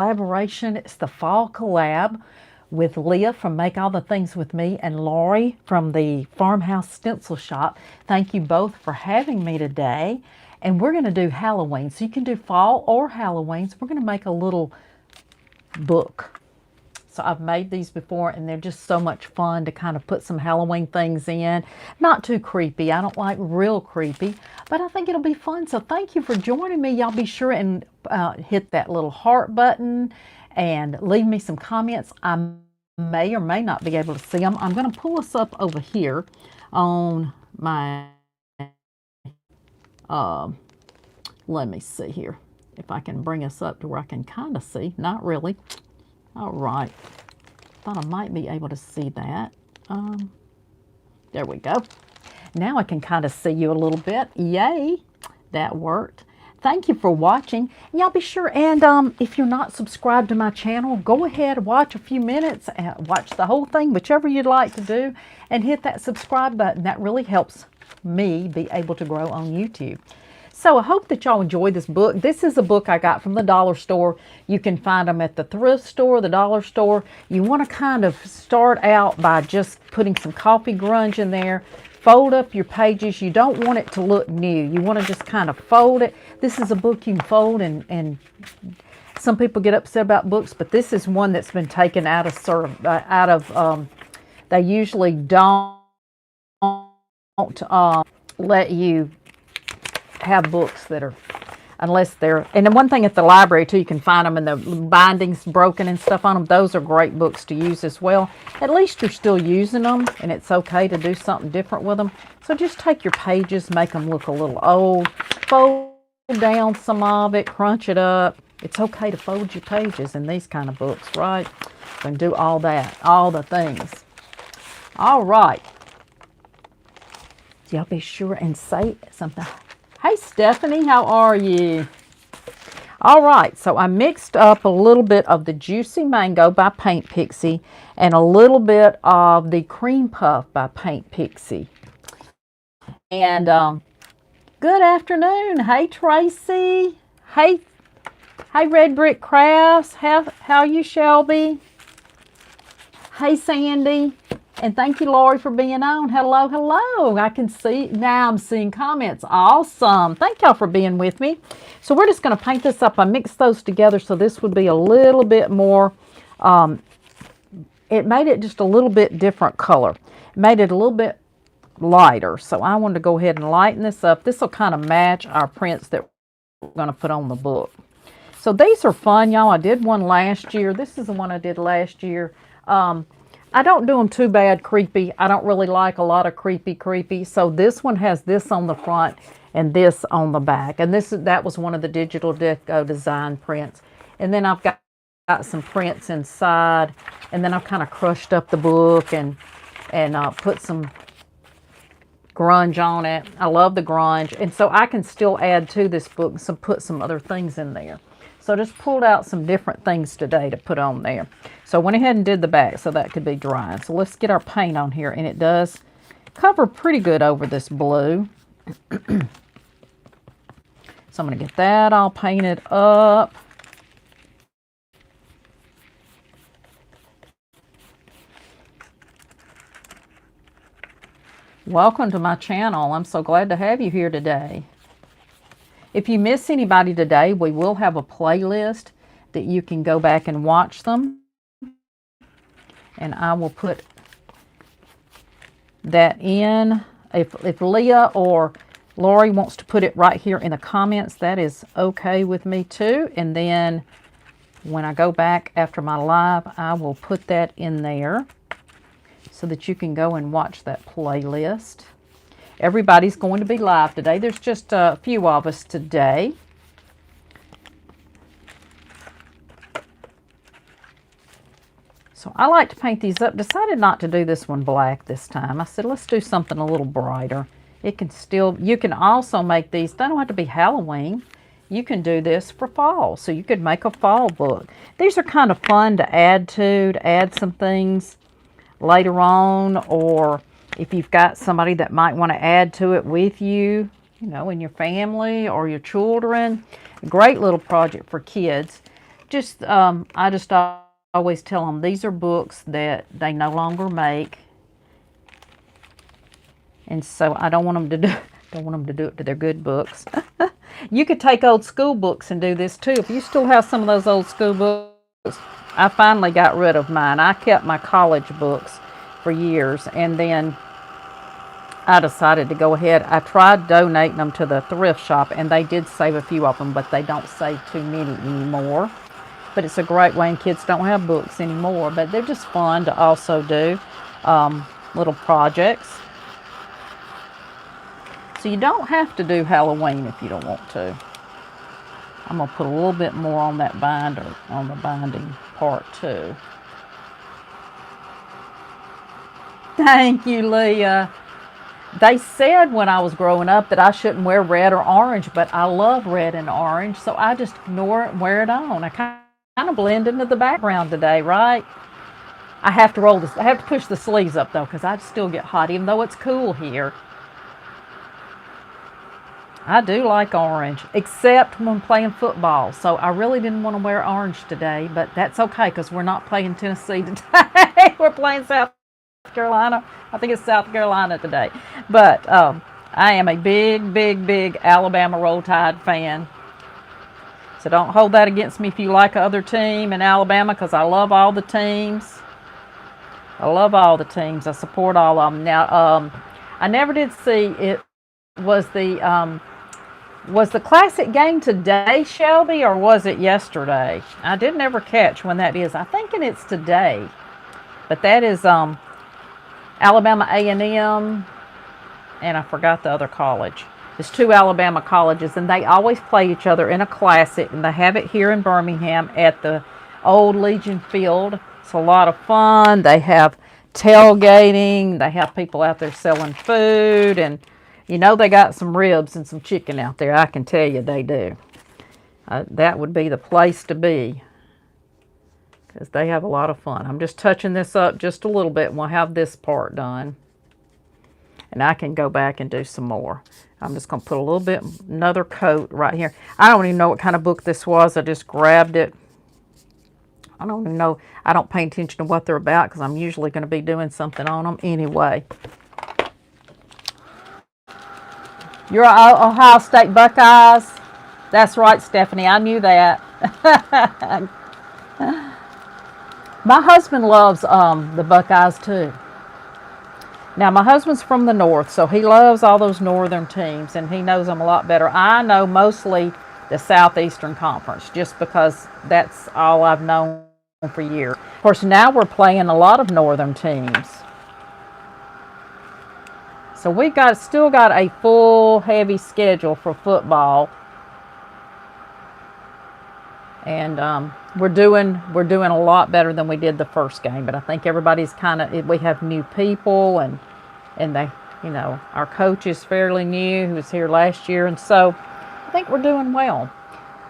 collaboration. It's the fall collab with Leah from Make All the Things With Me and Lori from the Farmhouse Stencil Shop. Thank you both for having me today. And we're going to do Halloween. So you can do fall or Halloween. So we're going to make a little book. So I've made these before and they're just so much fun to kind of put some Halloween things in. Not too creepy. I don't like real creepy, but I think it'll be fun. So thank you for joining me. Y'all be sure and hit that little heart button and leave me some comments. I may or may not be able to see them. I'm going to pull us up over here on my, let me see here if I can bring us up to where I can kind of see. Not really. All right. Thought I might be able to see that. There we go. Now I can kind of see you a little bit. Yay. That worked. Thank you for watching. Y'all be sure and if you're not subscribed to my channel, go ahead, watch a few minutes, watch the whole thing, whichever you'd like to do, and hit that subscribe button. That really helps me be able to grow on YouTube. So I hope that y'all enjoy this book. This is a book I got from the dollar store. You can find them at the thrift store, the dollar store. You want to kind of start out by just putting some coffee grunge in there. Fold up your pages. You don't want it to look new. You want to just kind of fold it. This is a book you can fold, and some people get upset about books, but this is one that's been taken out of they usually don't let you have books that are, unless they're, and the one thing at the library too, you can find them and the bindings broken and stuff on them. Those are great books to use as well. At least you're still using them and it's okay to do something different with them. So just take your pages, make them look a little old, fold down some of it, crunch it up. It's okay to fold your pages in these kind of books, right? And do all that, all the things. All right. Y'all be sure and say something. Hey Stephanie, how are you? All right, so I mixed up a little bit of the Juicy Mango by Paint Pixie and a little bit of the Cream Puff by Paint Pixie. And good afternoon. Hey Tracy. Hey Red Brick Crafts. How are you, Shelby? Hey Sandy. And thank you, Lori, for being on. Hello, hello. I can see, now I'm seeing comments. Awesome. Thank y'all for being with me. So we're just going to paint this up. I mixed those together so this would be a little bit more, it made it just a little bit different color. It made it a little bit lighter. So I wanted to go ahead and lighten this up. This will kind of match our prints that we're going to put on the book. So these are fun, y'all. I did one last year. This is the one I did last year. I don't do them too bad creepy. I don't really like a lot of creepy. So this one has this on the front and this on the back. And that was one of the digital deco design prints. And then I've got some prints inside. And then I've kind of crushed up the book and put some grunge on it. I love the grunge. And so I can still add to this book and put some other things in there. So I just pulled out some different things today to put on there. So I went ahead and did the back so that could be drying. So let's get our paint on here. And it does cover pretty good over this blue. So I'm going to get that all painted up. Welcome to my channel. I'm so glad to have you here today. If you miss anybody today, we will have a playlist that you can go back and watch them. And I will put that in. If Leah or Lori wants to put it right here in the comments, that is okay with me too. And then when I go back after my live, I will put that in there so that you can go and watch that playlist. Everybody's going to be live today. There's just a few of us today. So I like to paint these up. Decided not to do this one black this time. I said, let's do something a little brighter. It can still, you can also make these, they don't have to be Halloween. You can do this for fall. So you could make a fall book. These are kind of fun to add some things later on, or if you've got somebody that might want to add to it with you, you know, in your family or your children. A great little project for kids. just, I just always tell them these are books that they no longer make. And so I don't want them to do, don't want them to do it to their good books. You could take old school books and do this too. If you still have some of those old school books, I finally got rid of mine. I kept my college books for years, and then I decided to go ahead. I tried donating them to the thrift shop, and they did save a few of them, but they don't save too many anymore. But it's a great way, and kids don't have books anymore, but they're just fun to also do little projects. So you don't have to do Halloween if you don't want to. I'm going to put a little bit more on that binder, on the binding part too. Thank you, Leah. They said when I was growing up that I shouldn't wear red or orange, but I love red and orange, so I just ignore it and wear it on. I kind of blend into the background today, right? I have to roll this. I have to push the sleeves up though, because I still get hot, even though it's cool here. I do like orange, except when playing football. So I really didn't want to wear orange today, but that's okay because we're not playing Tennessee today. We're playing South Carolina. I think it's South Carolina today. But I am a big Alabama Roll Tide fan. So don't hold that against me if you like other team in Alabama, because I love all the teams. I love all the teams. I support all of them. Now, I never did see it. Was the classic game today, Shelby, or was it yesterday? I didn't ever catch when that is. I'm thinking it's today. But that is Alabama A&M, and I forgot the other college. It's two Alabama colleges, and they always play each other in a classic, and they have it here in Birmingham at the old Legion Field. It's a lot of fun. They have tailgating. They have people out there selling food, and you know they got some ribs and some chicken out there. I can tell you they do. That would be the place to be, because they have a lot of fun. I'm just touching this up just a little bit, and we'll have this part done. And I can go back and do some more. I'm just going to put a little bit, another coat right here. I don't even know what kind of book this was. I just grabbed it. I don't even know. I don't pay attention to what they're about because I'm usually going to be doing something on them anyway. You're Ohio State Buckeyes? That's right, Stephanie. I knew that. My husband loves the Buckeyes too. Now, my husband's from the north, so he loves all those northern teams, and he knows them a lot better. I know mostly the Southeastern Conference, just because that's all I've known for years. Of course, now we're playing a lot of northern teams. So we've still got a full, heavy schedule for football, and we're doing a lot better than we did the first game. But I think everybody's we have new people, and they, you know, our coach is fairly new, who was here last year, and so I think we're doing well.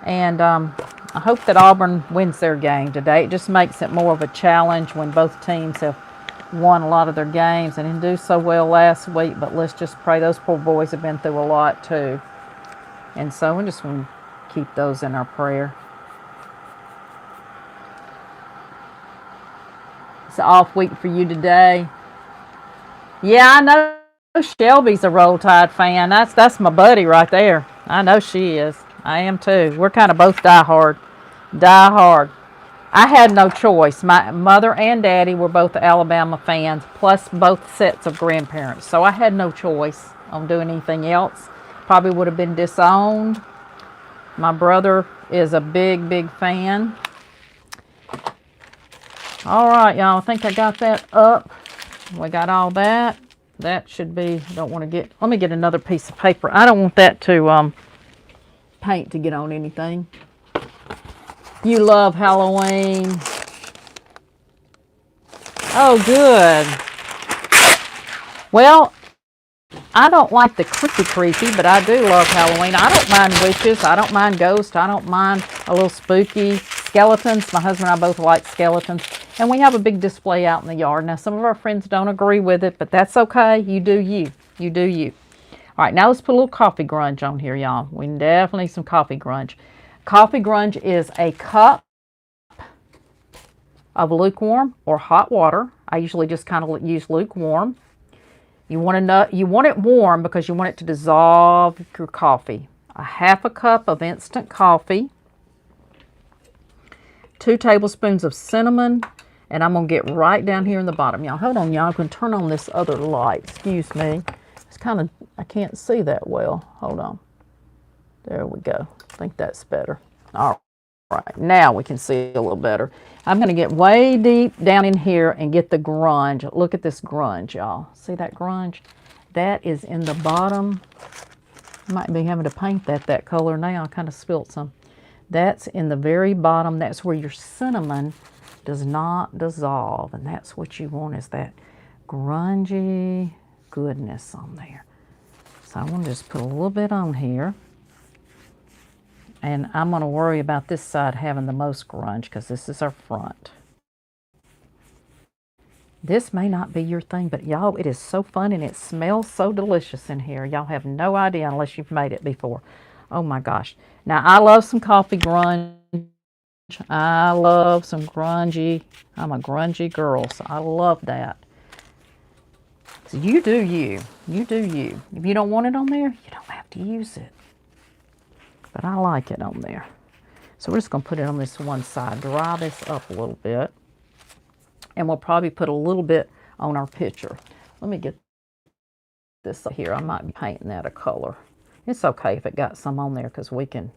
And I hope that Auburn wins their game today. It just makes it more of a challenge when both teams have won a lot of their games and didn't do so well last week, but let's just pray. Those poor boys have been through a lot too, and so we just want to keep those in our prayer. It's an off week for you today. Yeah, I know Shelby's a Roll Tide fan. That's my buddy right there. I know she is. I am too. We're kind of both die hard. I had no choice. My mother and daddy were both Alabama fans, plus both sets of grandparents. So I had no choice on doing anything else. Probably would have been disowned. My brother is a big fan. All right, y'all. I think I got that up. We got all that. That should be, let me get another piece of paper. I don't want that to paint to get on anything. You love Halloween. Oh, good. Well, I don't like the creepy, but I do love Halloween. I don't mind witches. I don't mind ghosts. I don't mind a little spooky. Skeletons. My husband and I both like skeletons. And we have a big display out in the yard. Now, some of our friends don't agree with it, but that's okay. You do you. You do you. All right, now let's put a little coffee grunge on here, y'all. We definitely need some coffee grunge. Coffee grunge is a cup of lukewarm or hot water. I usually just kind of use lukewarm. You want it warm because you want it to dissolve your coffee. A half a cup of instant coffee, 2 tablespoons of cinnamon, and I'm going to get right down here in the bottom. Y'all, hold on, y'all. I can turn on this other light. Excuse me. It's kind of, I can't see that well. Hold on. There we go. I think that's better. All right, now we can see a little better. I'm going to get way deep down in here and get the grunge. Look at this grunge, y'all. See that grunge? That is in the bottom. I might be having to paint that color now. I kind of spilt some. That's in the very bottom. That's where your cinnamon does not dissolve. And that's what you want, is that grungy goodness on there. So I want to just put a little bit on here. And I'm going to worry about this side having the most grunge because this is our front. This may not be your thing, but y'all, it is so fun and it smells so delicious in here. Y'all have no idea unless you've made it before. Oh my gosh. Now, I love some coffee grunge. I love some grungy. I'm a grungy girl, so I love that. So you do you. You do you. If you don't want it on there, you don't have to use it. But I like it on there. So we're just going to put it on this one side. Dry this up a little bit. And we'll probably put a little bit on our picture. Let me get this up here. I might be painting that a color. It's okay if it got some on there because we can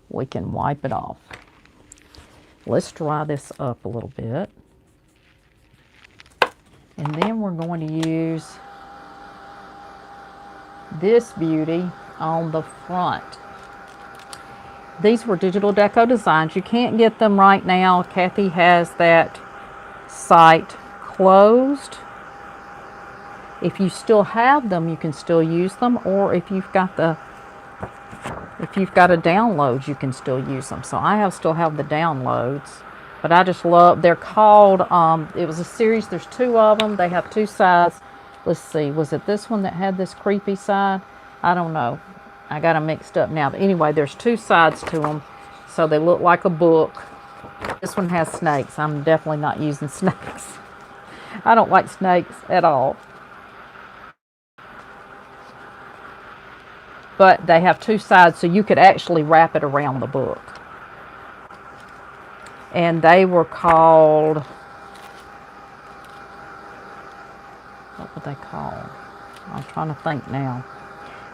wipe it off. Let's dry this up a little bit. And then we're going to use this beauty on the front. These were Digital Deco Designs. You can't get them right now. Kathy has that site closed. If you still have them, you can still use them, or if you've got a download, you can still use them. So I still have the downloads, but I just love, they're called, it was a series, there's 2 of them. They have 2 sides. Let's see, was it this one that had this creepy side? I don't know. I got them mixed up now. But anyway, there's 2 sides to them, so they look like a book. This one has snakes. I'm definitely not using snakes. I don't like snakes at all. But they have 2 sides, so you could actually wrap it around the book. And they were called, what were they called? I'm trying to think now.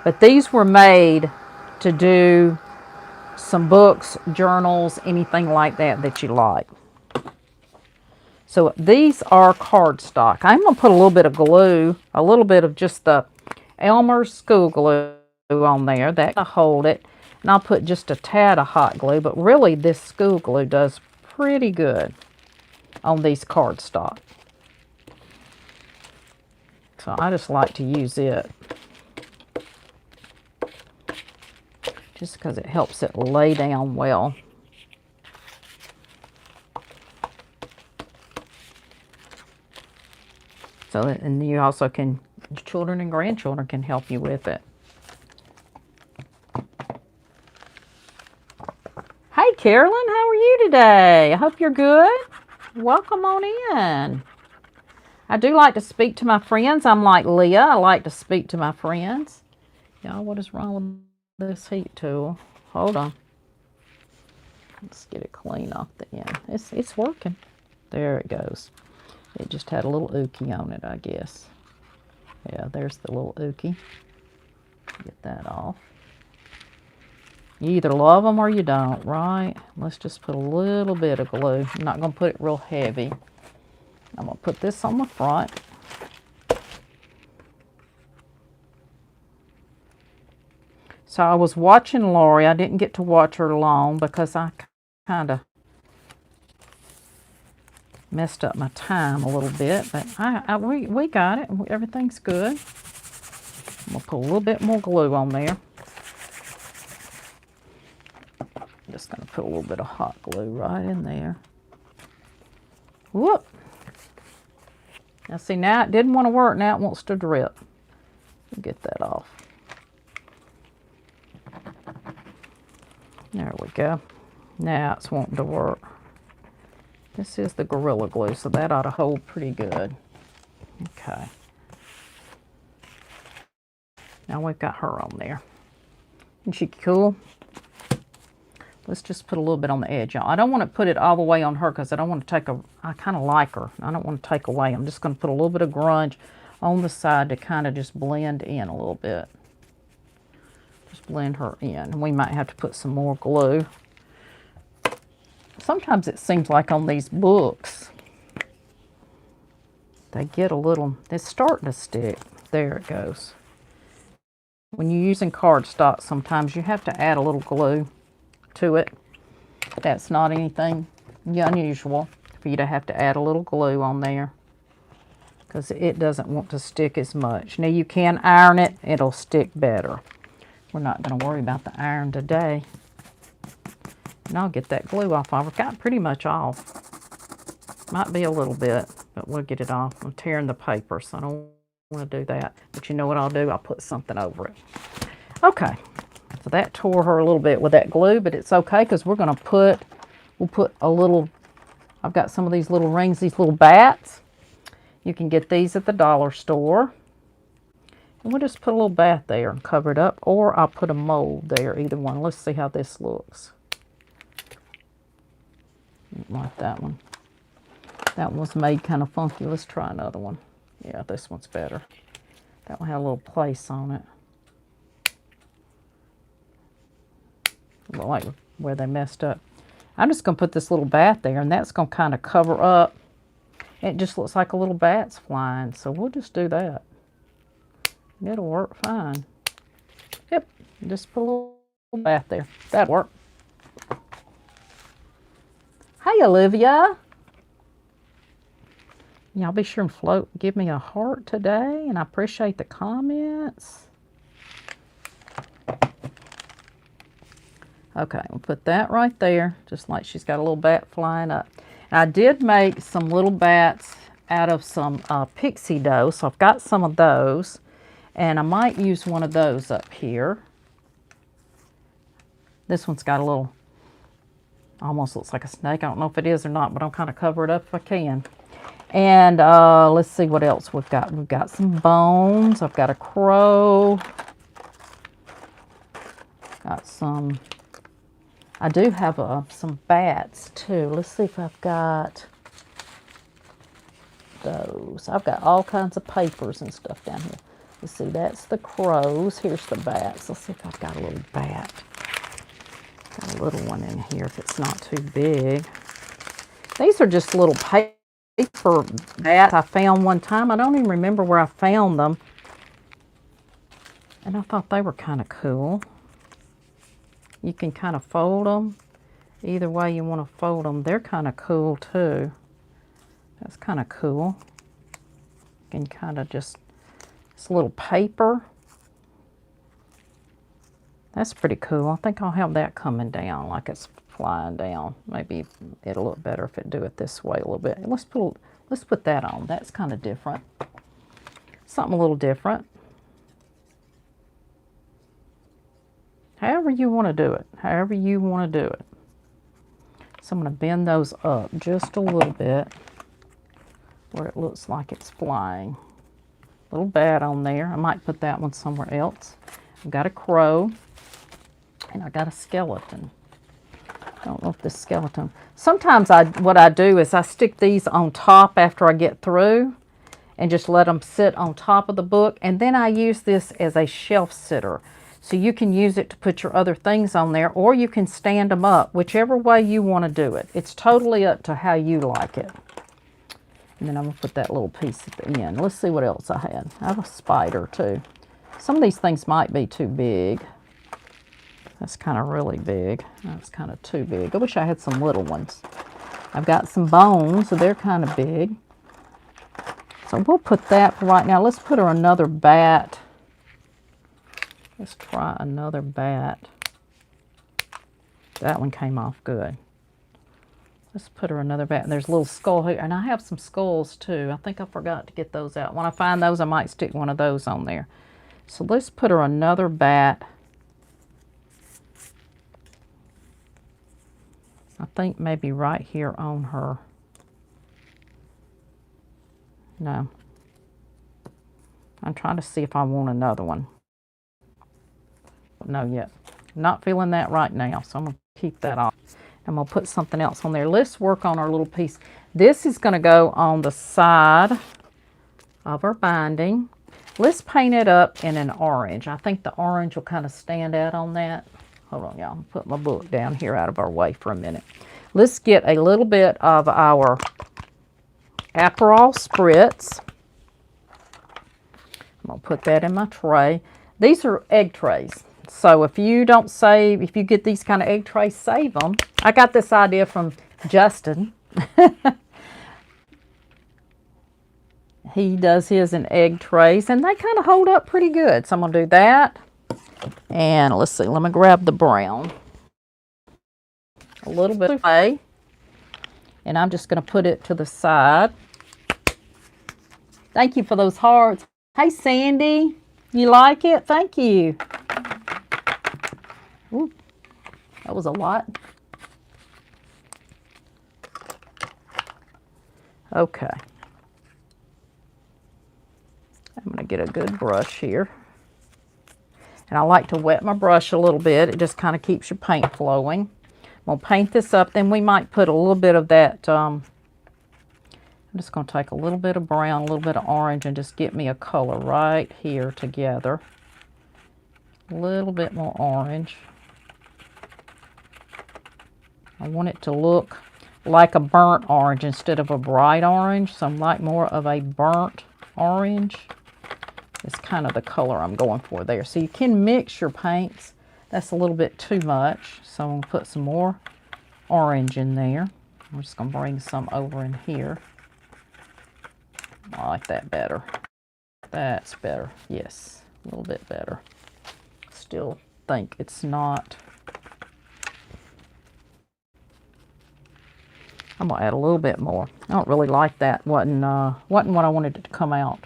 But these were made to do some books, journals, anything like that you like. So these are cardstock. I'm going to put a little bit of glue, a little bit of just the Elmer's school glue on there. That'll hold it. And I'll put just a tad of hot glue, but really this school glue does pretty good on these cardstock. So I just like to use it, just because it helps it lay down well. So, and you also can, children and grandchildren can help you with it. Hey Carolyn, how are you today? I hope you're good. Welcome on in. I do like to speak to my friends. I'm like Leah. I like to speak to my friends. Y'all, what is wrong with this heat tool? Hold on. Let's get it clean off the end. It's working. There it goes. It just had a little ookie on it, I guess. Yeah, there's the little ookie. Get that off. You either love them or you don't, right? Let's just put a little bit of glue. I'm not going to put it real heavy. I'm going to put this on the front. So I was watching Lori. I didn't get to watch her long because I kind of messed up my time a little bit. But we got it. Everything's good. I'm going to put a little bit more glue on there. I'm just going to put a little bit of hot glue right in there. Whoop. Now see, now it didn't want to work. Now it wants to drip. Get that off. There we go. Now it's wanting to work. This is the Gorilla Glue, so that ought to hold pretty good. Okay. Now we've got her on there. Isn't she cool? Let's just put a little bit on the edge, y'all. I don't want to put it all the way on her because I don't want to take I kind of like her. I don't want to take away. I'm just going to put a little bit of grunge on the side to kind of just blend in a little bit. Just blend her in. And we might have to put some more glue. Sometimes it seems like on these books, they get a little, it's starting to stick. There it goes. When you're using cardstock, sometimes you have to add a little glue to it. That's not anything unusual for you to have to add a little glue on there because it doesn't want to stick as much. Now you can iron it, it'll stick better. We're not going to worry about the iron today. And I'll get that glue off. I've got pretty much off. Might be a little bit, but we'll get it off. I'm tearing the paper, so I don't want to do that. But you know what I'll do? I'll put something over it. Okay. So that tore her a little bit with that glue, but it's okay because we'll put a little, I've got some of these little rings, these little bats. You can get these at the dollar store. And we'll just put a little bat there and cover it up, or I'll put a mold there, either one. Let's see how this looks. Like that one. That one was made kind of funky. Let's try another one. Yeah, this one's better. That one had a little place on it. Like where they messed up. I'm just going to put this little bat there, and that's going to kind of cover up. It just looks like a little bat's flying, so we'll just do that. It'll work fine. Yep, just put a little bat there. That'll work. Hey, Olivia. Y'all be sure and give me a heart today, and I appreciate the comments. Okay, we'll put that right there, just like she's got a little bat flying up. And I did make some little bats out of some pixie dough, so I've got some of those. And I might use one of those up here. This one's got a little, almost looks like a snake. I don't know if it is or not, but I'll kind of cover it up if I can. And let's see what else we've got. We've got some bones. I've got a crow. Got some... I do have some bats too. Let's see if I've got those. I've got all kinds of papers and stuff down here. Let's see, that's the crows. Here's the bats. Let's see if I've got a little bat. Got a little one in here if it's not too big. These are just little paper bats I found one time. I don't even remember where I found them. And I thought they were kind of cool. You can kind of fold them. Either way you want to fold them. They're kind of cool too. That's kind of cool. You can kind of just, it's a little paper. That's pretty cool. I think I'll have that coming down like it's flying down. Maybe it'll look better if it do it this way a little bit. Let's put that on. That's kind of different. Something a little different. However you want to do it. However you want to do it. So I'm going to bend those up just a little bit where it looks like it's flying. Little bat on there. I might put that one somewhere else. I've got a crow and I got a skeleton. I don't know if this skeleton. Sometimes what I do is I stick these on top after I get through and just let them sit on top of the book, and then I use this as a shelf sitter. So you can use it to put your other things on there, or you can stand them up, whichever way you want to do it. It's totally up to how you like it. And then I'm going to put that little piece at the end. Let's see what else I had. I have a spider too. Some of these things might be too big. That's kind of really big. That's kind of too big. I wish I had some little ones. I've got some bones, so they're kind of big. So we'll put that for right now. Let's put her another bat. Let's try another bat. That one came off good. Let's put her another bat. And there's a little skull here. And I have some skulls too. I think I forgot to get those out. When I find those, I might stick one of those on there. So let's put her another bat. I think maybe right here on her No. I'm trying to see if I want another one. No yet. Not feeling that right now, so I'm going to keep that off. I'm going to put something else on there. Let's work on our little piece. This is going to go on the side of our binding. Let's paint it up in an orange. I think the orange will kind of stand out on that. Hold on, y'all. Put my book down here out of our way for a minute. Let's get a little bit of our Aperol Spritz. I'm going to put that in my tray. These are egg trays. So if you don't save, if you get these kind of egg trays, save them. I got this idea from Justin. He does his in egg trays, and they kind of hold up pretty good. So I'm going to do that. And let's see, let me grab the brown. A little bit of clay. And I'm just going to put it to the side. Thank you for those hearts. Hey, Sandy. You like it? Thank you. Ooh, that was a lot. Okay. I'm going to get a good brush here. And I like to wet my brush a little bit. It just kind of keeps your paint flowing. I'm going to paint this up. Then we might put a little bit of that. I'm just going to take a little bit of brown, a little bit of orange, and just get me a color right here together. A little bit more orange. I want it to look like a burnt orange instead of a bright orange. So I'm like more of a burnt orange. It's kind of the color I'm going for there. So you can mix your paints. That's a little bit too much. So I'm going to put some more orange in there. I'm just going to bring some over in here. I like that better. That's better. Yes, a little bit better. Still think it's not. I'm going to add a little bit more. I don't really like that. Wasn't what I wanted it to come out.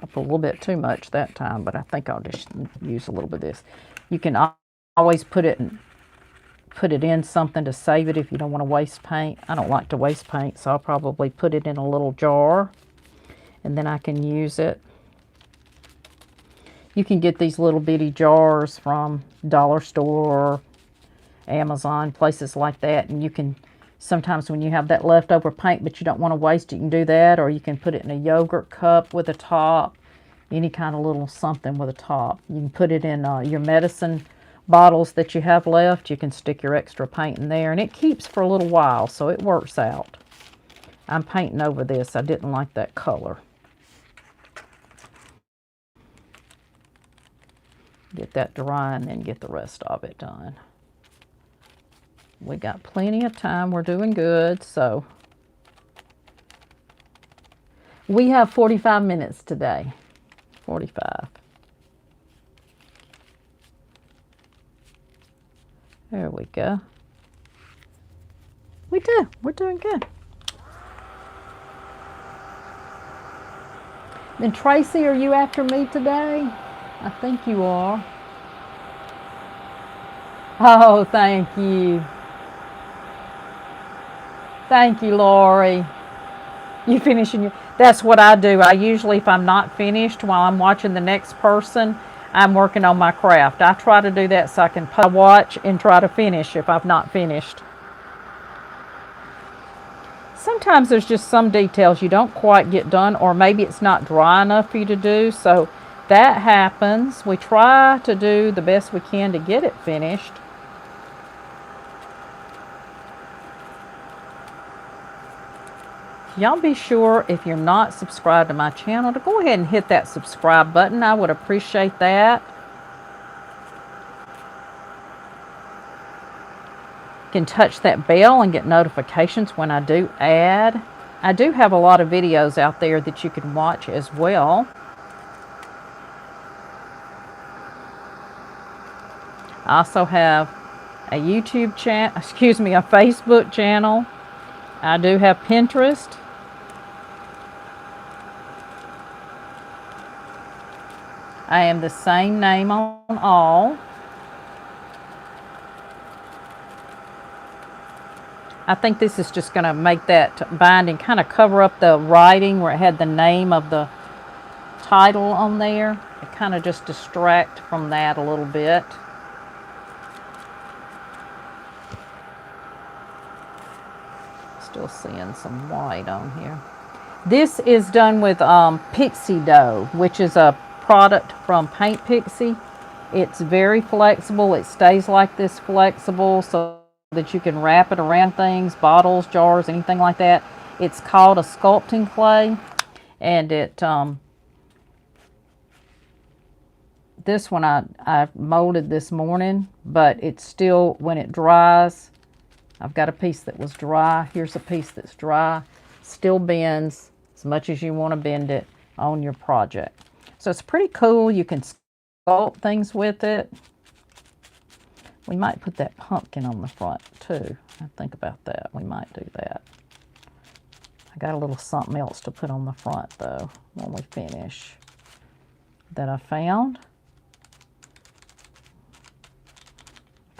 I put a little bit too much that time, but I think I'll just use a little bit of this. You can always put it in something to save it if you don't want to waste paint. I don't like to waste paint, so I'll probably put it in a little jar, and then I can use it. You can get these little bitty jars from Dollar Store, Amazon, places like that, and you can sometimes when you have that leftover paint but you don't want to waste it, you can do that, or you can put it in a yogurt cup with a top, any kind of little something with a top. You can put it in your medicine bottles that you have left. You can stick your extra paint in there, and it keeps for a little while, so it works out. I'm painting over this. I didn't like that color. Get that dry and then get the rest of it done. We got plenty of time. We're doing good. So we have 45 minutes today. 45. There we go. We do. We're doing good. Then Tracy, are you after me today? I think you are. Oh, thank you. Thank you, Lori. You finishing your... That's what I do. I usually, if I'm not finished while I'm watching the next person, I'm working on my craft. I try to do that so I can watch and try to finish if I've not finished. Sometimes there's just some details you don't quite get done, or maybe it's not dry enough for you to do, so that happens. We try to do the best we can to get it finished. Y'all be sure, if you're not subscribed to my channel, to go ahead and hit that subscribe button. I would appreciate that. You can touch that bell and get notifications when I do add. I do have a lot of videos out there that you can watch as well. I also have a YouTube channel, a Facebook channel. I do have Pinterest. I am the same name on all. I think this is just going to make that binding kind of cover up the writing where it had the name of the title on there. It kind of just distract from that a little bit. Still seeing some white on here. This is done with pixie dough, which is a product from Paint Pixie. It's very flexible. It stays like this flexible so that you can wrap it around things, bottles, jars, anything like that. It's called a sculpting clay, and it this one I molded this morning, but it's still, when it dries, I've got a piece that was dry. Here's a piece that's dry. Still bends as much as you want to bend it on your project. So it's pretty cool. You can sculpt things with it. We might put that pumpkin on the front too. I think about that. We might do that. I got a little something else to put on the front though when we finish that I found.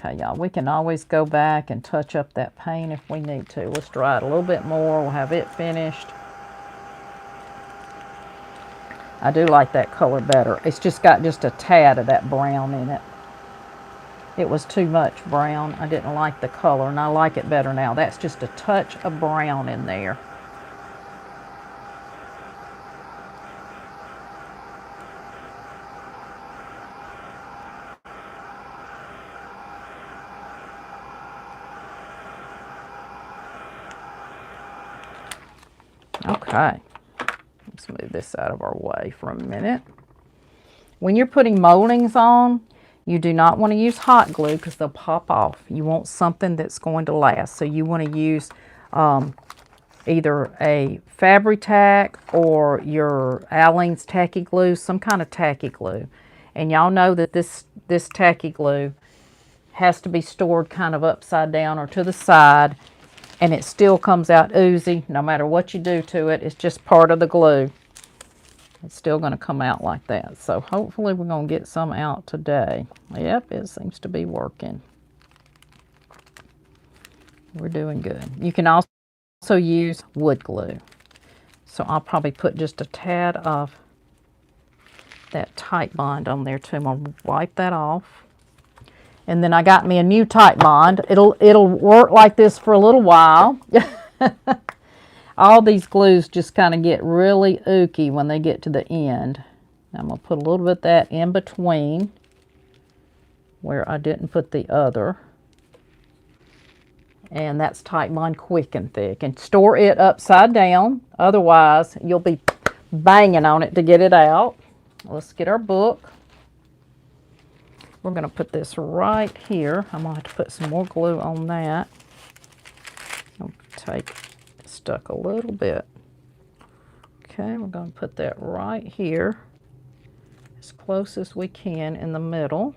Okay, y'all, we can always go back and touch up that paint if we need to. Let's dry it a little bit more. We'll have it finished. I do like that color better. It's just got just a tad of that brown in it. It was too much brown. I didn't like the color, and I like it better now. That's just a touch of brown in there. Okay, let's move this out of our way for a minute. When you're putting moldings on, you do not want to use hot glue because they'll pop off. You want something that's going to last. So you want to use either a Fabri-Tac or your Aleene's tacky glue, some kind of tacky glue. And y'all know that this tacky glue has to be stored kind of upside down or to the side, and it still comes out oozy no matter what you do to it. It's just part of the glue. It's still going to come out like that. So hopefully we're going to get some out today. Yep, it seems to be working. We're doing good. You can also use wood glue. So I'll probably put just a tad of that tight bond on there too. I'm going to wipe that off. And then I got me a new tight bond. It'll work like this for a little while. All these glues just kind of get really ooky when they get to the end. I'm going to put a little bit of that in between where I didn't put the other. And that's Tight Bond Quick and Thick. And store it upside down. Otherwise, you'll be banging on it to get it out. Let's get our book. We're going to put this right here. I'm going to have to put some more glue on that. I'll take stuck a little bit. Okay, we're going to put that right here as close as we can in the middle.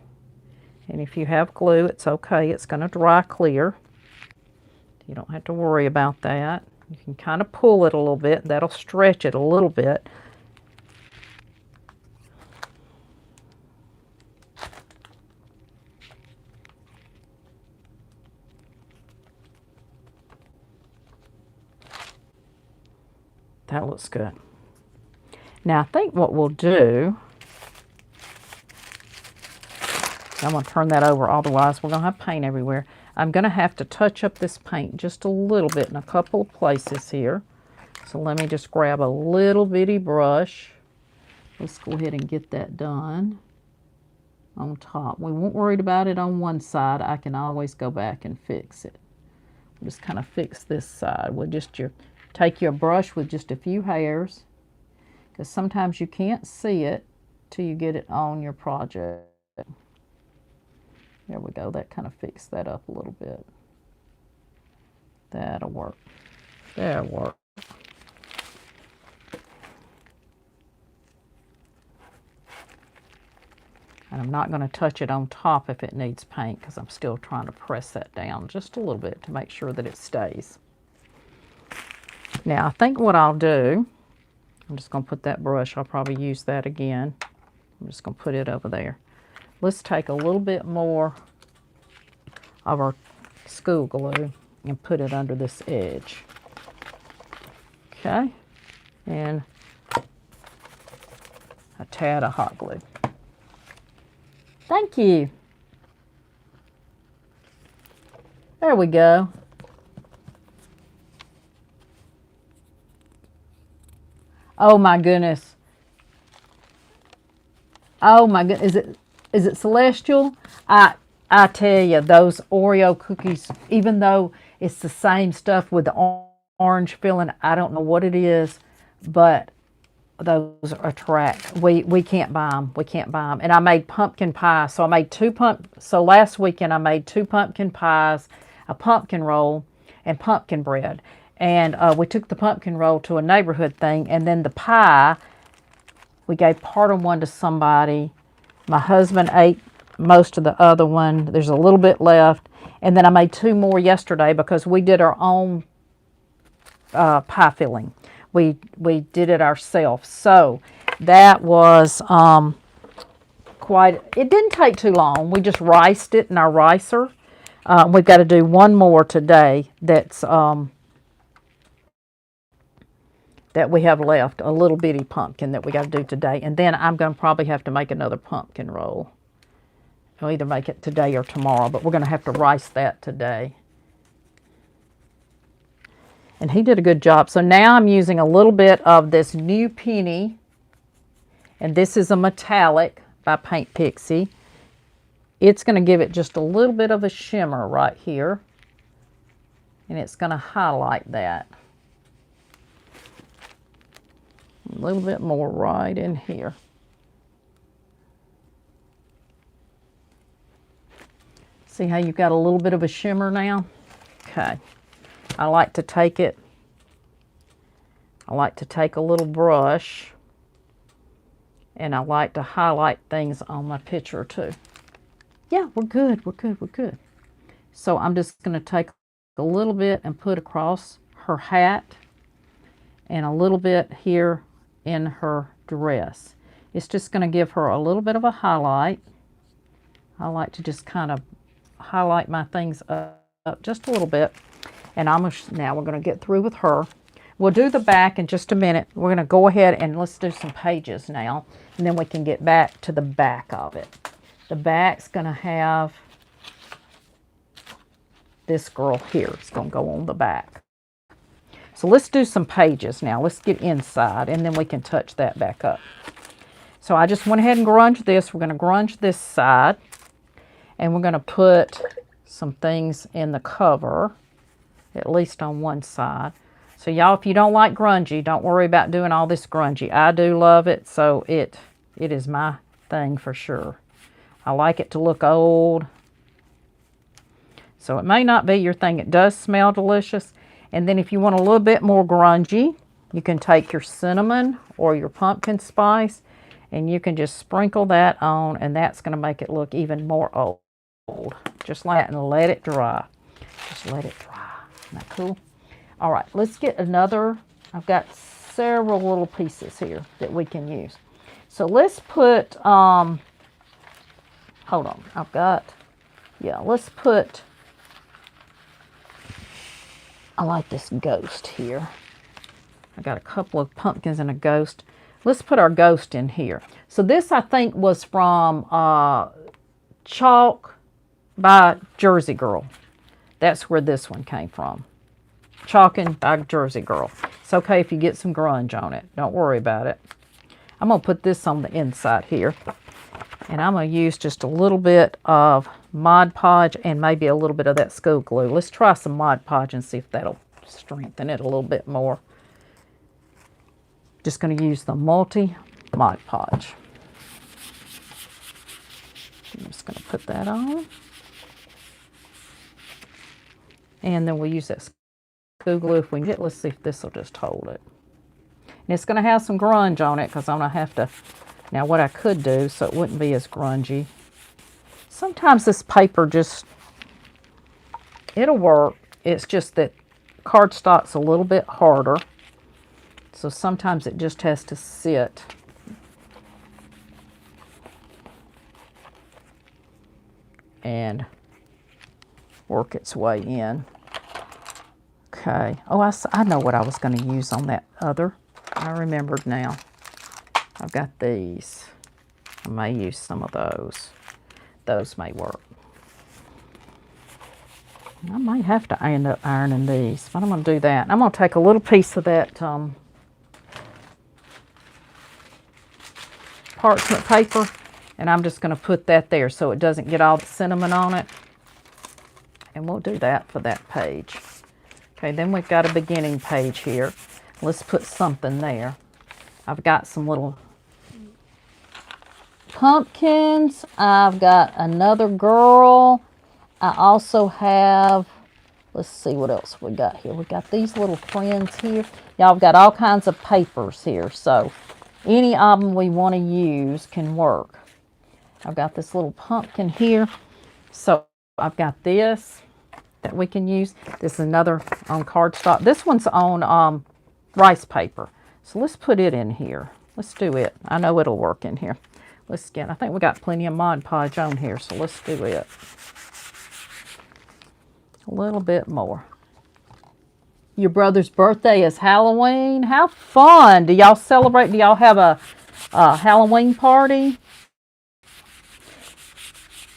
And if you have glue, it's okay. It's going to dry clear. You don't have to worry about that. You can kind of pull it a little bit. That'll stretch it a little bit. That looks good. Now I think what we'll do, I'm going to turn that over, otherwise we're going to have paint everywhere. I'm going to have to touch up this paint just a little bit in a couple of places here. So let me just grab a little bitty brush. Let's go ahead and get that done on top. We won't worry about it on one side. I can always go back and fix it. We'll just kind of fix this side. We'll just take your brush with just a few hairs, because sometimes you can't see it till you get it on your project. There we go. That kind of fixed that up a little bit. That'll work. That'll work. And I'm not going to touch it on top if it needs paint, because I'm still trying to press that down just a little bit to make sure that it stays. Now, I think what I'll do, I'm just going to put that brush, I'll probably use that again. I'm just going to put it over there. Let's take a little bit more of our school glue. and put it under this edge. Okay, and a tad of hot glue. Thank you. There we go. Oh my goodness. Oh my goodness. Is it Celestial? I tell you, those Oreo cookies, even though it's the same stuff with the orange filling, I don't know what it is, but those attract. We can't buy them. We can't buy them. And I made pumpkin pie. So I made so last weekend I made 2 pumpkin pies, a pumpkin roll, and pumpkin bread. And we took the pumpkin roll to a neighborhood thing, and then the pie, we gave part of one to somebody. My husband ate most of the other one. There's a little bit left. And then I made 2 more yesterday because we did our own pie filling. We did it ourselves. So that was it didn't take too long. We just riced it in our ricer. We've got to do one more today that's that we have left, a little bitty pumpkin that we got to do today. And then I'm going to probably have to make another pumpkin roll. I'll either make it today or tomorrow, but we're going to have to rice that today. And he did a good job. So now I'm using a little bit of this New Penny, and this is a metallic by Paint Pixie. It's going to give it just a little bit of a shimmer right here, and it's going to highlight that. A little bit more right in here. See how you've got a little bit of a shimmer now? Okay. I like to take a little brush, and I like to highlight things on my picture too. Yeah, we're good, we're good, we're good. So I'm just going to take a little bit and put across her hat and a little bit here in her dress. It's just going to give her a little bit of a highlight. I like to just kind of highlight my things up just a little bit. And now we're going to get through with her. We'll do the back in just a minute. We're going to go ahead and let's do some pages now, and then we can get back to the back of it. The back's going to have this girl here. It's going to go on the back. So let's do some pages now. Let's get inside, and then we can touch that back up. So I just went ahead and grunge this. We're going to grunge this side, and we're going to put some things in the cover, at least on one side. So y'all, if you don't like grungy, don't worry about doing all this grungy. I do love it, so it is my thing for sure. I like it to look old. So it may not be your thing. It does smell delicious. And then if you want a little bit more grungy, you can take your cinnamon or your pumpkin spice, and you can just sprinkle that on, and that's going to make it look even more old. Just like that, and let it dry. Just let it dry. Isn't that cool? All right, let's get another. I've got several little pieces here that we can use. So let's put, hold on, let's put, I like this ghost here. I got a couple of pumpkins and a ghost. Let's put our ghost in here. So this, I think, was from Chalk by Jersey Girl. That's where this one came from. Chalking by Jersey Girl. It's okay if you get some grunge on it. Don't worry about it. I'm going to put this on the inside here. And I'm going to use just a little bit of Mod Podge and maybe a little bit of that school glue. Let's try some Mod Podge and see if that'll strengthen it a little bit more. Just going to use the multi Mod Podge. I'm just going to put that on. And then we'll use that school glue if we can get. Let's see if this will just hold it. And it's going to have some grunge on it because I'm going to have to. Now what I could do so it wouldn't be as grungy. Sometimes this paper just, it'll work. It's just that cardstock's a little bit harder. So sometimes it just has to sit. And work its way in. Okay. Oh, I know what I was going to use on that other. I remembered now. I've got these. I may use some of those. Those may work. I might have to end up ironing these, but I'm going to do that. I'm going to take a little piece of that parchment paper, and I'm just going to put that there so it doesn't get all the cinnamon on it. And we'll do that for that page. Okay, then we've got a beginning page here. Let's put something there. I've got some little pumpkins. I've got another girl. I also have, let's see what else we got here. We got these little friends here. Y'all, I've got all kinds of papers here, so any of them we want to use can work. I've got this little pumpkin here. So I've got this that we can use. This is another on cardstock. This one's on rice paper. So let's put it in here. Let's do it. I know it'll work in here. Let's get, I think we got plenty of Mod Podge on here, so let's do it. A little bit more. Your brother's birthday is Halloween. How fun. Do y'all celebrate? Do y'all have a Halloween party?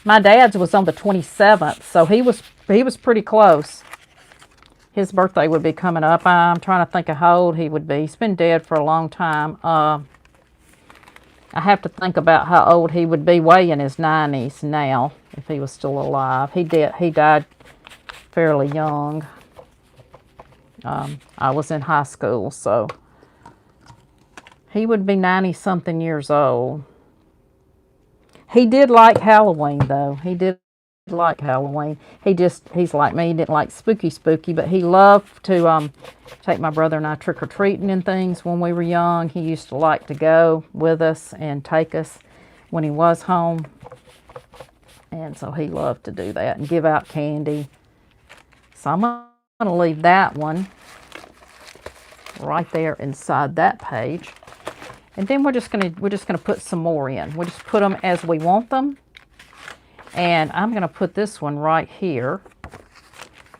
My dad's was on the 27th, so he was pretty close. His birthday would be coming up. I'm trying to think of how old he would be. He's been dead for a long time. I have to think about how old he would be, way in his 90s now, if he was still alive. He died fairly young. I was in high school, so he would be 90-something years old. He did like Halloween, though. He did like Halloween. He's like me. He didn't like spooky, but he loved to take my brother and I trick-or-treating and things when we were young. He used to like to go with us and take us when he was home. And so he loved to do that and give out candy. So I'm going to leave that one right there inside that page. And then we're just gonna put some more in. We'll just put them as we want them. And I'm gonna put this one right here.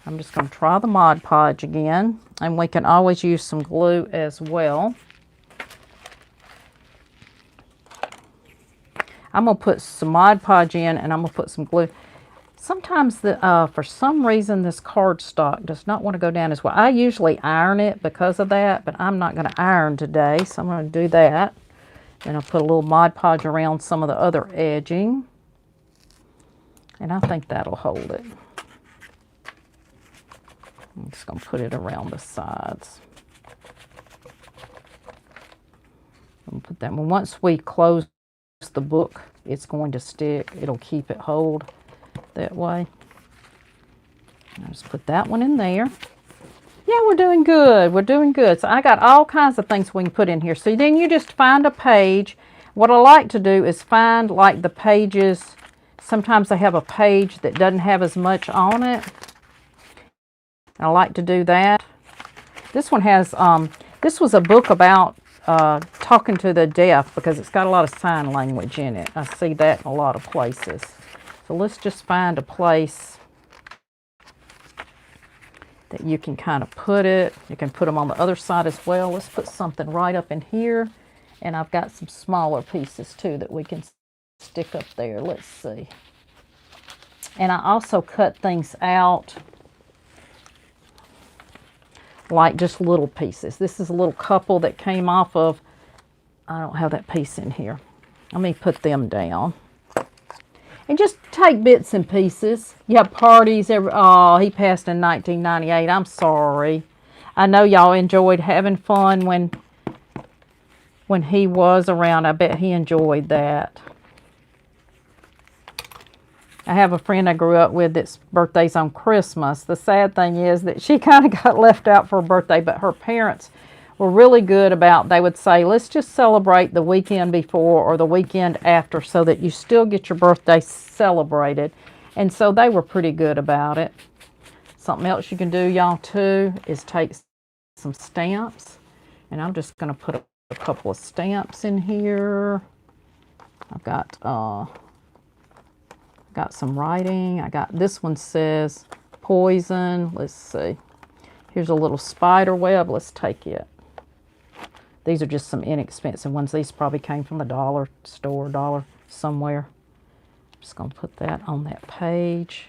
I'm just gonna try the Mod Podge again, and we can always use some glue as well. I'm gonna put some Mod Podge in, and I'm gonna put some glue. Sometimes for some reason this cardstock does not want to go down as well. I usually iron it because of that, but I'm not going to iron today, so I'm going to do that. And I'll put a little Mod Podge around some of the other edging. And I think that'll hold it. I'm just going to put it around the sides. I'll put that one. Once we close the book, it's going to stick. It'll keep it hold that way. I'll just put that one in there. Yeah, we're doing good. We're doing good. So I got all kinds of things we can put in here. So then you just find a page. What I like to do is find like the pages. Sometimes they have a page that doesn't have as much on it. I like to do that. This one has, this was a book about talking to the deaf because it's got a lot of sign language in it. I see that in a lot of places. So let's just find a place that you can kind of put it. You can put them on the other side as well. Let's put something right up in here. And I've got some smaller pieces too that we can stick up there. Let's see. And I also cut things out like just little pieces. This is a little couple that came off of, I don't have that piece in here. Let me put them down. And just take bits and pieces. You have parties. Oh, he passed in 1998. I'm sorry. I know y'all enjoyed having fun when he was around. I bet he enjoyed that. I have a friend I grew up with that's birthday's on Christmas. The sad thing is that she kind of got left out for her birthday, but her parents were really good about, they would say, let's just celebrate the weekend before or the weekend after so that you still get your birthday celebrated. And so they were pretty good about it. Something else you can do, y'all, too, is take some stamps. And I'm just going to put a couple of stamps in here. I've got some writing. This one says poison. Let's see. Here's a little spider web. Let's take it. These are just some inexpensive ones. These probably came from the dollar store, dollar somewhere. I'm just going to put that on that page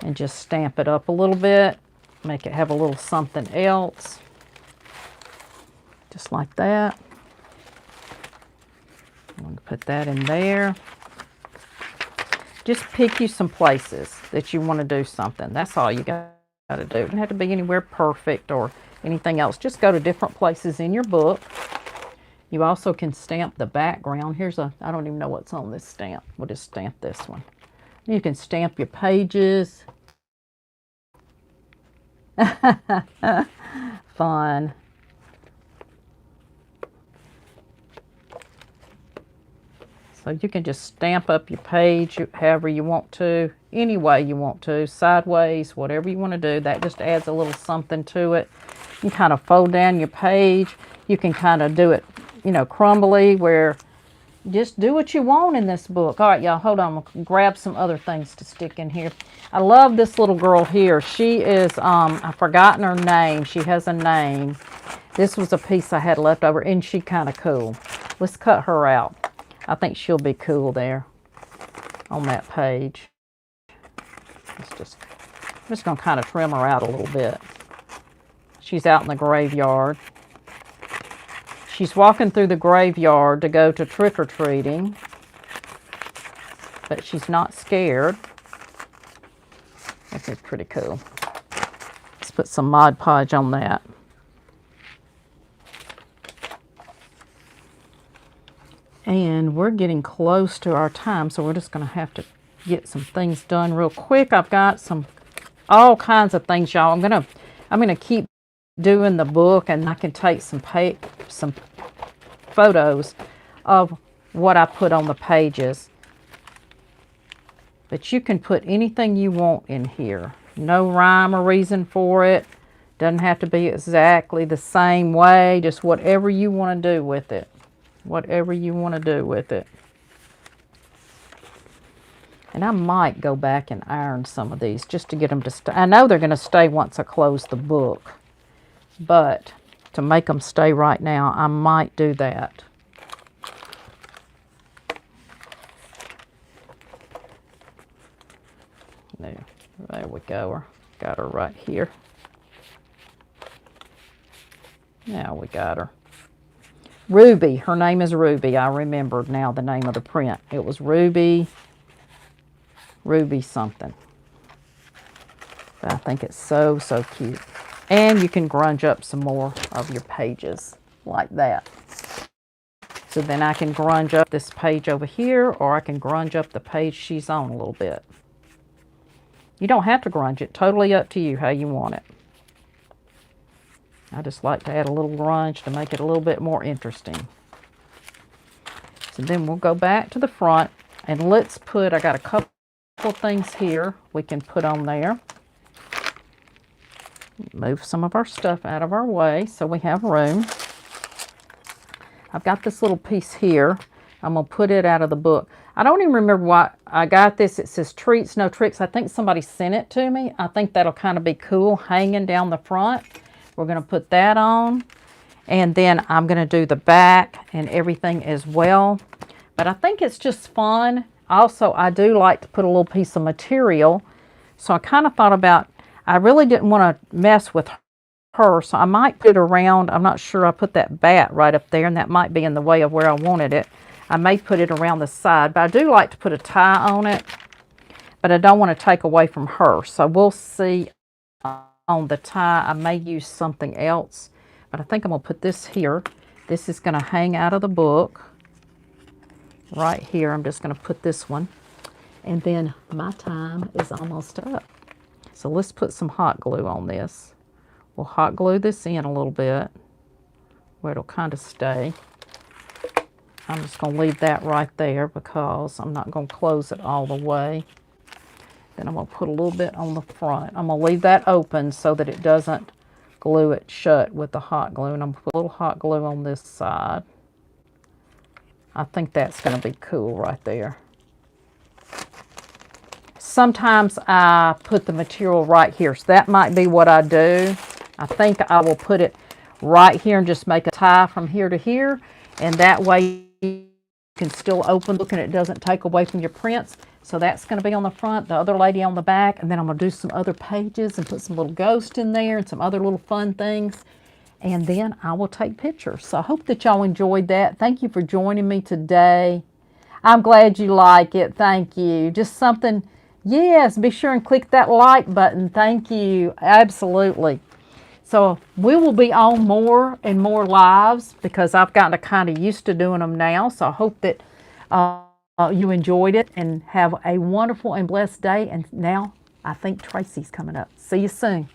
and just stamp it up a little bit. Make it have a little something else. Just like that. I'm going to put that in there. Just pick you some places that you want to do something. That's all you got to do. It doesn't have to be anywhere perfect or anything else. Just go to different places in your book. You also can stamp the background. Here's a, I don't even know what's on this stamp. We'll just stamp this one. You can stamp your pages. Fun. So you can just stamp up your page however you want to, any way you want to, sideways, whatever you want to do. That just adds a little something to it. You kind of fold down your page. You can kind of do it, you know, crumbly, where just do what you want in this book. All right, y'all, hold on. I'll grab some other things to stick in here. I love this little girl here. She is, I've forgotten her name. She has a name. This was a piece I had left over, and she kind of cool. Let's cut her out. I think she'll be cool there on that page. I'm just going to kind of trim her out a little bit. She's out in the graveyard. She's walking through the graveyard to go to trick-or-treating, but she's not scared. This is pretty cool. Let's put some Mod Podge on that. And we're getting close to our time, so we're just going to have to get some things done real quick. I've got all kinds of things, y'all. I'm gonna keep doing the book, and I can take some photos of what I put on the pages. But you can put anything you want in here. No rhyme or reason for it. Doesn't have to be exactly the same way. Just whatever you want to do with it. Whatever you want to do with it. And I might go back and iron some of these just to get them to stay. I know they're going to stay once I close the book. But to make them stay right now, I might do that. There we go. Got her right here. Now we got her. Ruby. Her name is Ruby. I remembered now the name of the print. It was Ruby something. But I think it's so, so cute. And you can grunge up some more of your pages like that. So then I can grunge up this page over here, or I can grunge up the page she's on a little bit. You don't have to grunge it. Totally up to you how you want it. I just like to add a little grunge to make it a little bit more interesting. So then we'll go back to the front, and let's put, I got a couple things here we can put on there. Move some of our stuff out of our way so we have room. I've got this little piece here. I'm going to put it out of the book. I don't even remember why I got this. It says Treats, No Tricks. I think somebody sent it to me. I think that'll kind of be cool hanging down the front. We're going to put that on. And then I'm going to do the back and everything as well. But I think it's just fun. Also, I do like to put a little piece of material. So I kind of thought about, I really didn't want to mess with her, so I might put it around. I'm not sure. I put that bat right up there, and that might be in the way of where I wanted it. I may put it around the side, but I do like to put a tie on it, but I don't want to take away from her. So we'll see on the tie. I may use something else, but I think I'm going to put this here. This is going to hang out of the book right here. I'm just going to put this one, and then my time is almost up. So let's put some hot glue on this. We'll hot glue this in a little bit where it'll kind of stay. I'm just going to leave that right there because I'm not going to close it all the way. Then I'm going to put a little bit on the front. I'm going to leave that open so that it doesn't glue it shut with the hot glue. And I'm going to put a little hot glue on this side. I think that's going to be cool right there. sometimes I put the material right here. So that might be what I do. I think I will put it right here and just make a tie from here to here. And that way you can still open, look, and it doesn't take away from your prints. So that's going to be on the front, the other lady on the back. And then I'm going to do some other pages and put some little ghosts in there and some other little fun things. And then I will take pictures. So I hope that y'all enjoyed that. Thank you for joining me today. I'm glad you like it. Thank you. Just something, yes, be sure and click that like button. Thank you. Absolutely. So we will be on more and more lives because I've gotten to kind of used to doing them now. So I hope that you enjoyed it and have a wonderful and blessed day. And now I think Tracy's coming up. See you soon.